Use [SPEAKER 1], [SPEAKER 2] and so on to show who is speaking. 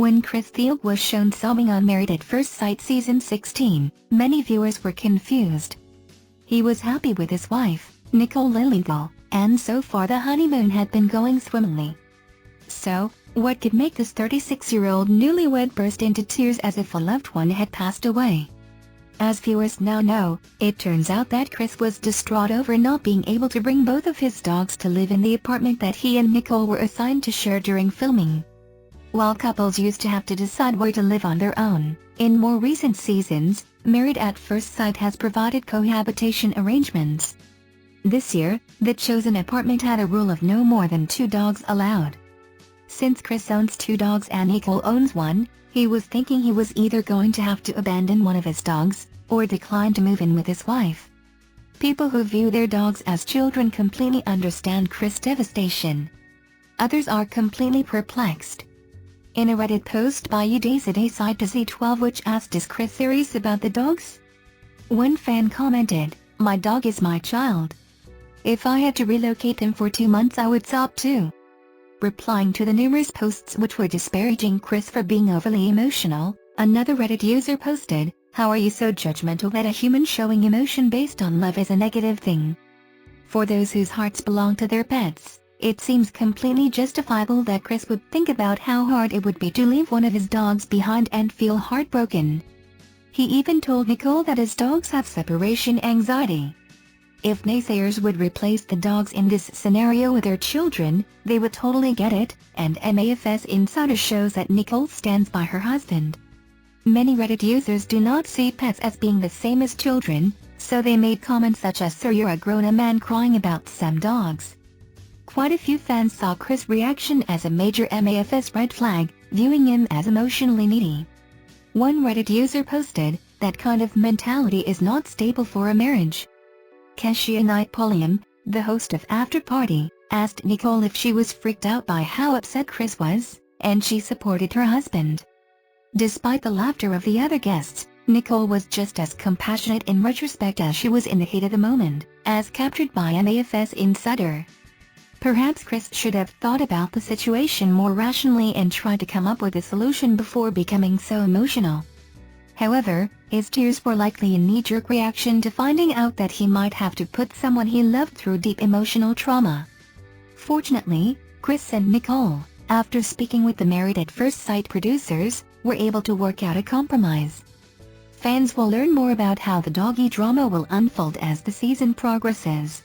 [SPEAKER 1] When Chris Thiel was shown sobbing on Married at First Sight Season 16, many viewers were confused. He was happy with his wife, Nicole, and so far the honeymoon had been going swimmingly. So, what could make this 36-year-old newlywed burst into tears as if a loved one had passed away? As viewers now know, it turns out that Chris was distraught over not being able to bring both of his dogs to live in the apartment that he and Nicole were assigned to share during filming. While couples used to have to decide where to live on their own, in more recent seasons, Married at First Sight has provided cohabitation arrangements. This year, the chosen apartment had a rule of no more than 2 dogs allowed. Since Chris owns 2 dogs and Nicole owns 1, he was thinking he was either going to have to abandon one of his dogs, or decline to move in with his wife. People who view their dogs as children completely understand Chris' devastation. Others are completely perplexed. In a Reddit post by UDayZDaySide12 which asked is Chris serious about the dogs? One fan commented, "My dog is my child. If I had to relocate him for 2 months I would sob too." Replying to the numerous posts which were disparaging Chris for being overly emotional, another Reddit user posted, "How are you so judgmental that a human showing emotion based on love is a negative thing? For those whose hearts belong to their pets, it seems completely justifiable that Chris would think about how hard it would be to leave one of his dogs behind and feel heartbroken." He even told Nicole that his dogs have separation anxiety. If naysayers would replace the dogs in this scenario with their children, they would totally get it, and MAFS Insider shows that Nicole stands by her husband. Many Reddit users do not see pets as being the same as children, so they made comments such as "Sir, you're a grown-up man crying about some dogs." Quite a few fans saw Chris' reaction as a major MAFS red flag, viewing him as emotionally needy. One Reddit user posted, "That kind of mentality is not stable for a marriage." Keshia Napoleon, the host of After Party, asked Nicole if she was freaked out by how upset Chris was, and she supported her husband. Despite the laughter of the other guests, Nicole was just as compassionate in retrospect as she was in the heat of the moment, as captured by MAFS Insider. Perhaps Chris should have thought about the situation more rationally and tried to come up with a solution before becoming so emotional. However, his tears were likely a knee-jerk reaction to finding out that he might have to put someone he loved through deep emotional trauma. Fortunately, Chris and Nicole, after speaking with the Married at First Sight producers, were able to work out a compromise. Fans will learn more about how the doggy drama will unfold as the season progresses.